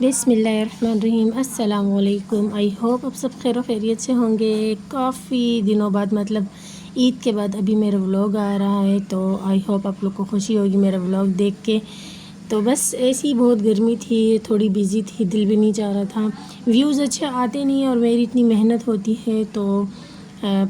बिस्मिल्लाहिर्रहमानिर्रहीम। अस्सलाम वालेकुम। आई होप आप सब खैर खैरियत से होंगे। काफ़ी दिनों बाद मतलब ईद के बाद अभी मेरा व्लॉग आ रहा है, तो आई होप आप लोग को खुशी होगी मेरा व्लॉग देख के। तो बस ऐसी बहुत गर्मी थी, थोड़ी बिज़ी थी, दिल भी नहीं चाह रहा था। व्यूज़ अच्छे आते नहीं हैं और मेरी इतनी मेहनत होती है, तो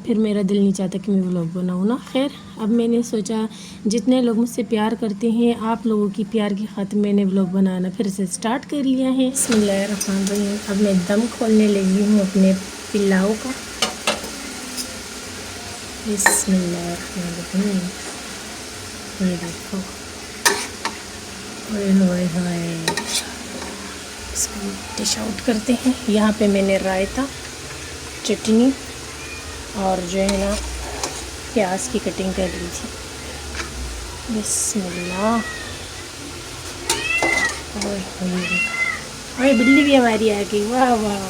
फिर मेरा दिल नहीं चाहता कि मैं व्लॉग बनाऊँ ना। खैर, अब मैंने सोचा जितने लोग मुझसे प्यार करते हैं, आप लोगों की प्यार की खातिर मैंने व्लॉग बनाना फिर से स्टार्ट कर लिया है। बिस्मिल्लाहिर्रहमानिर्रहीम। अब मैं दम खोलने लगी हूँ अपने पिलाओ का। बिस्मिल्लाहिर्रहमानिर्रहीम। ये देखो, ओए होए होए। इसको डिश आउट करते हैं। यहाँ पे मैंने रायता, चटनी और जो है ना प्याज की कटिंग कर ली थी। बिस्मिल्लाह। ओए बिल्ली भी हमारी आ गई, वाह वाह,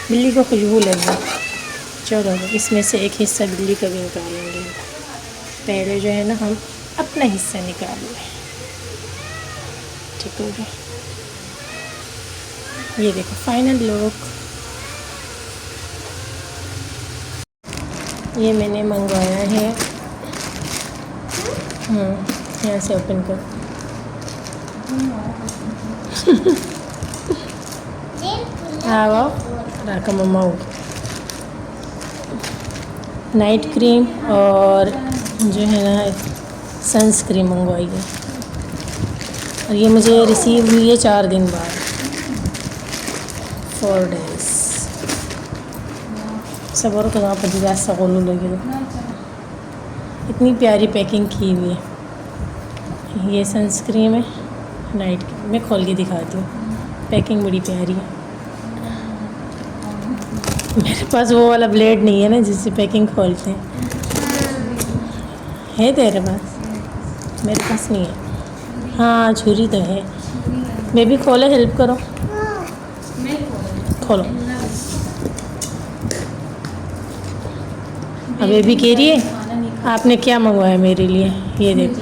बिल्ली को खुशबू लग गई। चलो इसमें से एक हिस्सा बिल्ली का भी निकालेंगे। पहले जो है ना हम अपना हिस्सा निकाल लें। ठीक हो गया। ये देखो फाइनल लुक। ये मैंने मंगवाया है। यहाँ से ओपन करो। आओ राका मम्मा हो। नाइट क्रीम और जो है ना सनस्क्रीन मंगवाई है, और ये मुझे रिसीव हुई है 4 दिन बाद, 4 डेज़। सब और तो वहाँ पर दिलासा गोलू लगे। इतनी प्यारी पैकिंग की हुई है। ये सनस्क्रीन है नाइट की, मैं खोल के दिखाती हूँ। पैकिंग बड़ी प्यारी है। मेरे पास वो वाला ब्लेड नहीं है ना जिससे पैकिंग खोलते हैं। है तेरे पास? मेरे पास नहीं है। हाँ छुरी तो है। बेबी खोलो, हेल्प करो। खोलो। अब बेबी कह रही है आपने क्या मंगवाया मेरे लिए। ये देखो,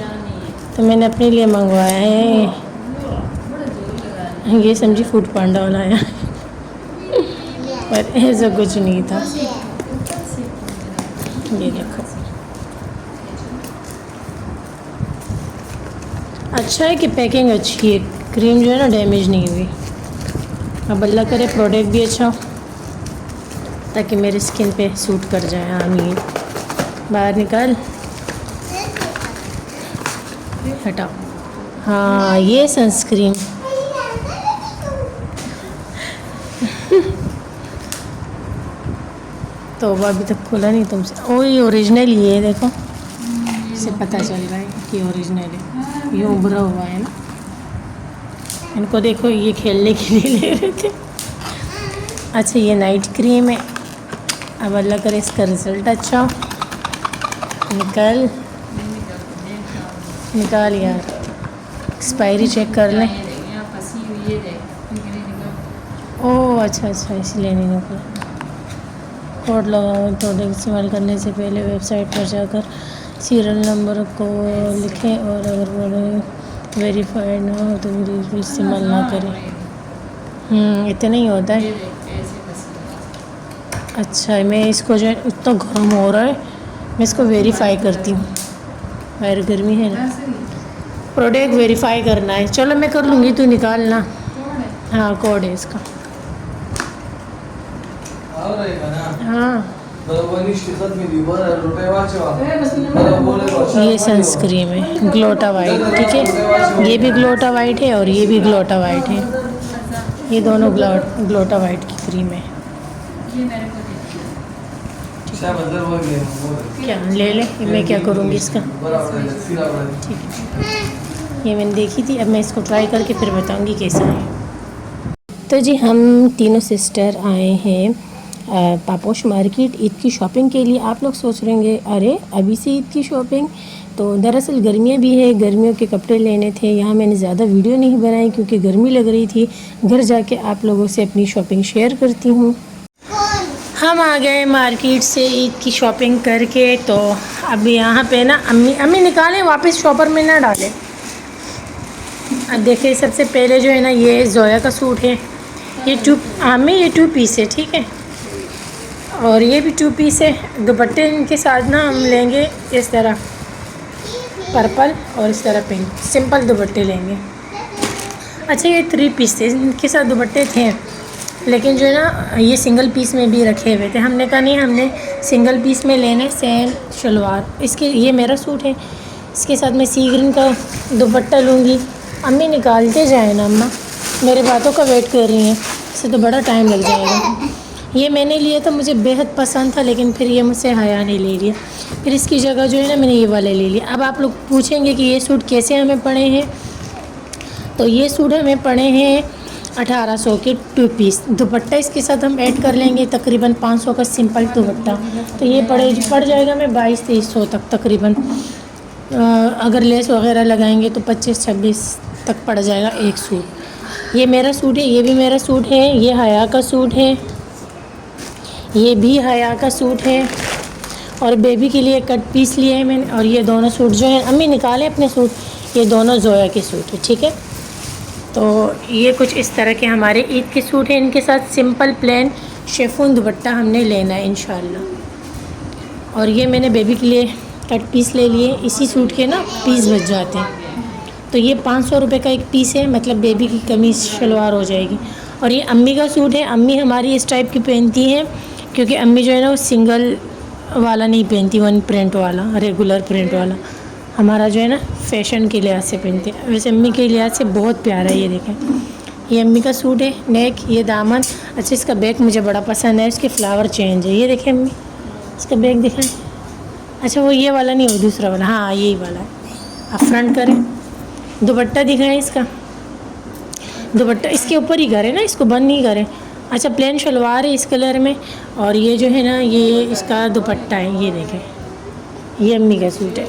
तो मैंने अपने लिए मंगवाया है। ये समझी फूड पांडा वाला आया, पर ऐसा कुछ नहीं था। ये देखो, अच्छा है कि पैकिंग अच्छी है। क्रीम जो है ना डैमेज नहीं हुई। अब अल्लाह करे प्रोडक्ट भी अच्छा हो, ताकि मेरे स्किन पे सूट कर जाए। आमीन। बाहर निकाल, हटाओ। हाँ ये सनस्क्रीन तो वो अभी तक खुला नहीं तुमसे। ओ ये ओरिजिनल, ये देखो, इससे पता चल रहा है कि ओरिजिनल है। ये उभरा हुआ है ना। इनको देखो, ये खेलने के लिए ले रहे थे। अच्छा ये नाइट क्रीम है। अब अल्लाह करे इसका रिज़ल्ट अच्छा हो। निकाल यार, एक्सपायरी चेक कर लें। ओह अच्छा, इसलिए नहीं निकला। कोड लगाओ। प्रोडक्ट इस्तेमाल करने से पहले वेबसाइट पर जाकर सीरियल नंबर को लिखें, और अगर प्रोडक्ट वेरीफाइड ना हो तो बिल्कुल इस्तेमाल ना करें। इतना ही होता है। अच्छा मैं इसको जो है, इतना गर्म हो रहा है, मैं इसको वेरीफाई करती हूँ। बाहर गर्मी है ना, प्रोडक्ट वेरीफाई करना है। चलो मैं कर लूँगी, तू निकालना। हाँ कोड है इसका। हाँ ये सनस्क्रीन है ग्लोटा वाइट। ठीक है, ये भी ग्लोटा वाइट है और ये भी ग्लोटा वाइट है। ये दोनों ग्लोटा वाइट की क्रीम है। क्या ले ले, मैं क्या करूँगी इसका। ठीक है, ये मैंने देखी थी। अब मैं इसको ट्राई करके फिर बताऊँगी कैसा है। तो जी हम तीनों सिस्टर आए हैं पापोश मार्केट ईद की शॉपिंग के लिए। आप लोग सोच रहे होंगे अरे अभी से ईद की शॉपिंग, तो दरअसल गर्मियाँ भी है, गर्मियों के कपड़े लेने थे। यहाँ मैंने ज़्यादा वीडियो नहीं बनाई क्योंकि गर्मी लग रही थी। घर जाके आप लोगों से अपनी शॉपिंग शेयर करती हूँ। हम आ गए मार्केट से ईद की शॉपिंग करके। तो अब यहाँ पे ना अम्मी निकालें, वापस शॉपर में ना डालें। अब देखिए सबसे पहले जो है ना ये जोया का सूट है, ये ये 2 पीस है, ठीक है। और ये भी 2 पीस है। दुपट्टे इनके साथ ना हम लेंगे इस तरह पर्पल और इस तरह पिंक, सिंपल दुपट्टे लेंगे। अच्छा ये 3 पीस थे, इनके साथ दुपट्टे थे, लेकिन जो है ना ये सिंगल पीस में भी रखे हुए थे। हमने कहा नहीं, हमने सिंगल पीस में लेने सेम शलवार। इसके ये मेरा सूट है, इसके साथ मैं सी ग्रीन का दुपट्टा लूँगी। अम्मी निकालते जाए ना, अम्मा मेरे बातों का वेट कर रही हैं, इससे तो बड़ा टाइम लग जाएगा। ये मैंने लिया था, मुझे बेहद पसंद था, लेकिन फिर ये मुझसे हया नहीं ले लिया। फिर इसकी जगह जो है ना मैंने ये वाला ले लिया। अब आप लोग पूछेंगे कि ये सूट कैसे हमें पड़े हैं, तो ये सूट हमें पड़े हैं 1800 के 2 पीस। दुपट्टा इसके साथ हम ऐड कर लेंगे तकरीबन 500 का सिंपल दुपट्टा, तो ये पड़ जाएगा हमें 2200-2300 तक तकरीबन। अगर लेस वगैरह लगाएंगे तो 25-26 तक पड़ जाएगा एक सूट। ये मेरा सूट है, ये भी मेरा सूट है, ये हया का सूट है, ये भी हया का सूट है, और बेबी के लिए कट पीस लिए हैं मैंने। और ये दोनों सूट जो है अम्मी निकाले अपने सूट, ये दोनों जोया के सूट है, ठीक है। तो ये कुछ इस तरह के हमारे ईद के सूट हैं। इनके साथ सिंपल प्लेन शेफून दुपट्टा हमने लेना है इंशाल्लाह। और ये मैंने बेबी के लिए कट पीस ले लिए, इसी सूट के ना पीस बच जाते हैं। तो ये 500 रुपये का एक पीस है, मतलब बेबी की कमीज शलवार हो जाएगी। और ये अम्मी का सूट है, अम्मी हमारी इस टाइप की पहनती हैं, क्योंकि अम्मी जो है ना वो सिंगल वाला नहीं पहनती, 1 प्रिंट वाला, रेगुलर प्रिंट वाला। हमारा जो है ना फैशन के लिहाज से पहनते हैं। वैसे अम्मी के लिहाज से बहुत प्यारा है, ये देखें, ये अम्मी का सूट है। नेक, ये दामन। अच्छा इसका बैग मुझे बड़ा पसंद है, इसके फ्लावर चेंज है, ये देखें अम्मी, इसका बैग दिखाएं। अच्छा वो ये वाला नहीं, वो दूसरा वाला, हाँ यही वाला है। आप फ्रंट करें, दुपट्टा दिखाएं इसका, दुपट्टा इसके ऊपर ही करें ना, इसको बंद नहीं करें। अच्छा प्लेन शलवार है इस कलर में, और ये जो है ना ये इसका दुपट्टा है, ये देखें, ये अम्मी का सूट है।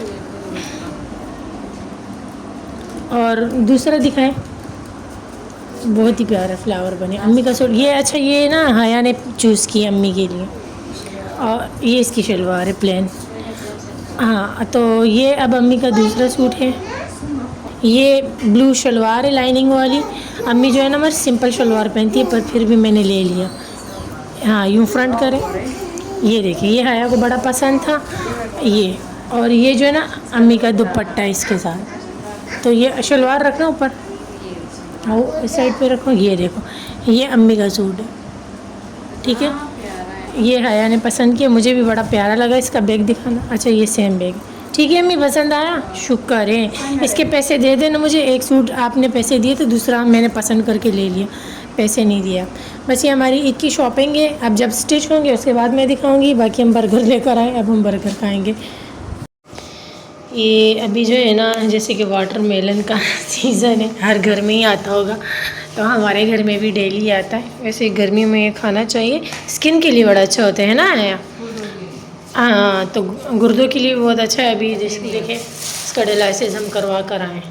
और दूसरा दिखाएं, बहुत ही प्यारा फ्लावर बने, अम्मी का सूट ये। अच्छा ये ना हया ने चूज़ किया अम्मी के लिए, और ये इसकी शलवार है प्लेन। हाँ तो ये अब अम्मी का दूसरा सूट है, ये ब्लू शलवार है लाइनिंग वाली। अम्मी जो है ना हमारी सिंपल शलवार पहनती है, पर फिर भी मैंने ले लिया। हाँ यूँ फ्रंट करें, ये देखिए, ये हया को बड़ा पसंद था ये। और ये जो है ना अम्मी का दुपट्टा है इसके साथ। तो ये शलवार रखना ऊपर, आओ इस साइड पे रखो, ये देखो ये अम्मी का सूट है, ठीक है। ये हया ने पसंद किया, मुझे भी बड़ा प्यारा लगा। इसका बैग दिखाना। अच्छा ये सेम बैग, ठीक है अम्मी पसंद आया, शुक्र है। इसके पैसे दे देना मुझे, एक सूट आपने पैसे दिए तो दूसरा मैंने पसंद करके ले लिया, पैसे नहीं दिया। बस ये हमारी ईद की शॉपिंग है। अब जब स्टिच होंगे उसके बाद मैं दिखाऊंगी। बाकी हम बर्गर लेकर आए, अब हम बर्गर खाएंगे। ये अभी जो है ना जैसे कि वाटरमेलन का सीज़न है, हर घर में ही आता होगा, तो हमारे घर में भी डेली आता है। वैसे गर्मी में ये खाना चाहिए, स्किन के लिए बड़ा अच्छा होता है ना आया। हाँ तो गुर्दों के लिए बहुत अच्छा है। अभी जैसे देखें इसका डायलिसिस हम करवा कर आए।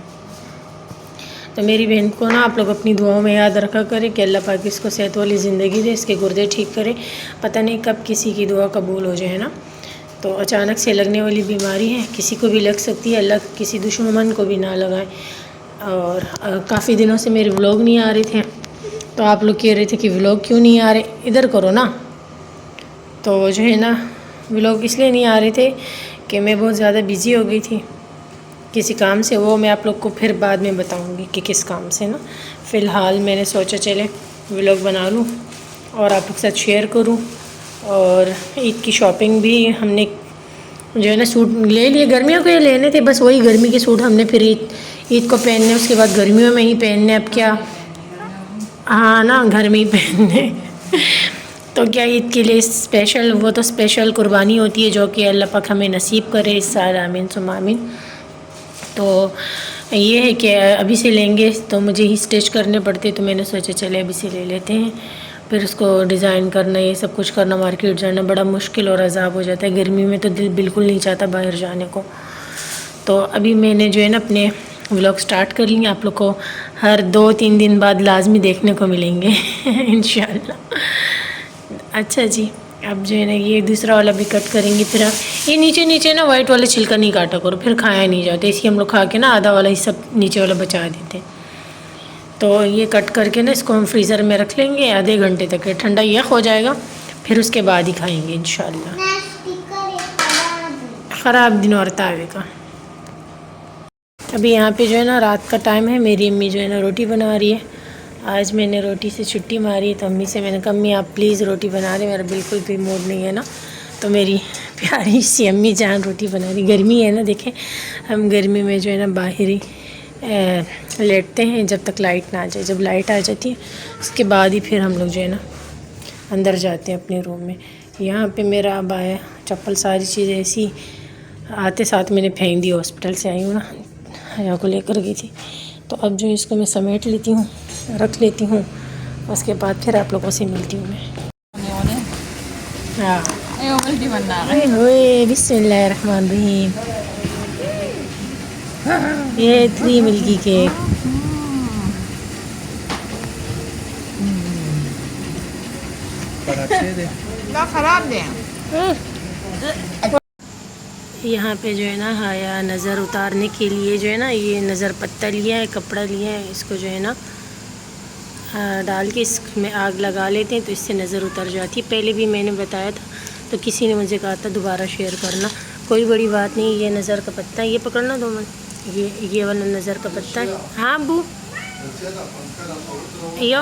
तो मेरी बहन को ना आप लोग अपनी दुआओं में याद रखा करें कि अल्लाह पाक इसको सेहत वाली ज़िंदगी दे, इसके गुर्दे ठीक करे। पता नहीं कब किसी की दुआ कबूल हो जाए ना। तो अचानक से लगने वाली बीमारी है, किसी को भी लग सकती है, अल्लाह किसी दुश्मन को भी ना लगाए। और काफ़ी दिनों से मेरे व्लॉग नहीं आ रहे थे, तो आप लोग कह रहे थे कि व्लॉग क्यों नहीं आ रहे, इधर करो ना। तो जो है ना व्लॉग इसलिए नहीं आ रहे थे कि मैं बहुत ज़्यादा बिज़ी हो गई थी किसी काम से, वो मैं आप लोग को फिर बाद में बताऊंगी कि किस काम से ना। फ़िलहाल मैंने सोचा चले व्लॉग बना लूँ और आप लोग के साथ शेयर करूँ। और ईद की शॉपिंग भी हमने जो है ना सूट ले लिए, गर्मियों के लेने थे, बस वही गर्मी के सूट हमने फिर ईद को पहनने, उसके बाद गर्मियों में ही पहनने। अब क्या, हाँ ना घर में ही पहनने तो क्या ईद के लिए स्पेशल, वो तो स्पेशल कुर्बानी होती है जो कि अल्लाह पाक हमें नसीब करे इस साल, आमीन सुम्मा आमीन। तो ये है कि अभी से लेंगे तो मुझे ही स्टिच करने पड़ते, तो मैंने सोचा चले अभी से ले लेते हैं। फिर उसको डिज़ाइन करना, ये सब कुछ करना, मार्केट जाना बड़ा मुश्किल और अज़ाब हो जाता है। गर्मी में तो दिल बिल्कुल नहीं चाहता बाहर जाने को। तो अभी मैंने जो है ना अपने व्लॉग स्टार्ट कर लिए, आप लोग को हर 2-3 दिन बाद लाजमी देखने को मिलेंगे इंशाल्लाह। अच्छा जी, अब जो है ना ये दूसरा वाला भी कट करेंगे। फिर ये नीचे ना वाइट वाला छिलका नहीं काटा करो, फिर खाया नहीं जाता, इसलिए हम लोग खा के ना आधा वाला ही सब नीचे वाला बचा देते हैं। तो ये कट करके ना इसको हम फ्रीज़र में रख लेंगे आधे घंटे तक, ठंडा यख हो जाएगा, फिर उसके बाद ही खाएंगे इंशाल्लाह। ख़राब दिन और तावे का। अभी यहाँ पे जो है ना रात का टाइम है, मेरी अम्मी जो है ना रोटी बना रही है। आज मैंने रोटी से छुट्टी मारी तो अम्मी से मैंने कहा अम्मी आप प्लीज़ रोटी बना रहे, मेरा बिल्कुल भी मूड नहीं है ना। तो मेरी प्यारी सी अम्मी जान रोटी बना रही। गर्मी है ना, देखें हम गर्मी में जो है ना बाहर ही लेटते हैं जब तक लाइट ना आ जाए। जब लाइट आ जाती है उसके बाद ही फिर हम लोग जो है ना अंदर जाते हैं अपने रूम में। यहाँ पे मेरा अबाया चप्पल सारी चीज़ें ऐसी आते साथ मैंने फेंक दी, हॉस्पिटल से आई हूँ ना, हया को लेकर गई थी। तो अब जो इसको मैं समेट लेती हूँ, रख लेती हूँ, उसके बाद फिर आप लोगों से मिलती हूँ मैं। हाँ बिस्मिल्लाहिर्रहमानिर्रहीम। ये 3 मिल्की केक खराब दे। यहाँ पे जो है ना हाया नज़र उतारने के लिए जो है ना ये नज़र पत्ता लिया है, कपड़ा लिया है, इसको जो है ना डाल के इसमें आग लगा लेते हैं तो इससे नज़र उतर जाती है। पहले भी मैंने बताया था तो किसी ने मुझे कहा था दोबारा शेयर करना, कोई बड़ी बात नहीं। ये नज़र का पत्ता है, ये पकड़ना दो मन, ये वाला नज़र का पत्ता है। हाँ अबू यो,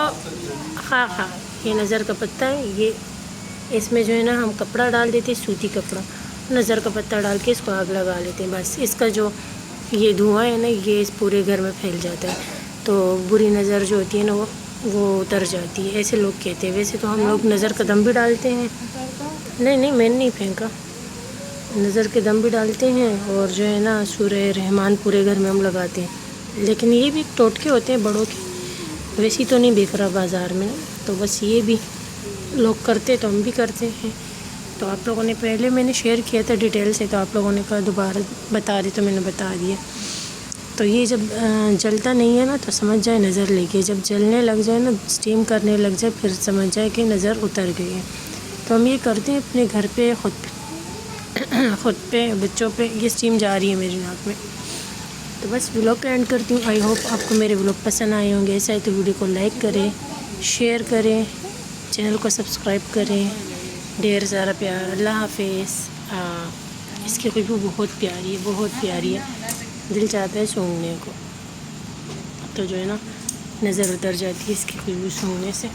हाँ हाँ ये नज़र का पत्ता है। ये इसमें जो है ना हम कपड़ा डाल देते हैं, सूती कपड़ा, नज़र का पत्ता डाल के इसको आग लगा लेते हैं। बस इसका जो ये धुआं है ना ये इस पूरे घर में फैल जाता है, तो बुरी नज़र जो होती है ना वो उतर जाती है, ऐसे लोग कहते हैं। वैसे तो हम लोग नज़र का दम भी डालते हैं। नहीं नहीं मैंने नहीं फेंका, नज़र के दम भी डालते हैं और जो है ना सूरह रहमान पूरे घर में हम लगाते हैं। लेकिन ये भी टोटके होते हैं बड़ों के, वैसे तो नहीं बिक रहा बाज़ार में, तो बस ये भी लोग करते तो हम भी करते हैं। तो आप लोगों ने पहले मैंने शेयर किया था डिटेल से, तो आप लोगों ने कहा दोबारा बता दी तो मैंने बता दिया। तो ये जब जलता नहीं है ना तो समझ जाए नज़र लेके, जब जलने लग जाए ना, स्टीम करने लग जाए, फिर समझ जाए कि नज़र उतर गई है। तो हम ये करते हैं अपने घर पे, ख़ुद पे बच्चों पे, ये स्टीम जा रही है मेरी नाक में। तो बस व्लॉग का एंड करती हूँ। आई होप आपको मेरे व्लॉग पसंद आए होंगे। ऐसा है तो वीडियो को लाइक करें, शेयर करें, चैनल को सब्सक्राइब करें। ढेर सारा प्यार। अल्लाह हाफिज़। इसकी खुशबू बहुत प्यारी है, बहुत प्यारी है, दिल चाहता है सूंघने को। तो जो है ना नज़र उतर जाती है इसकी खुशबू सूंघने से।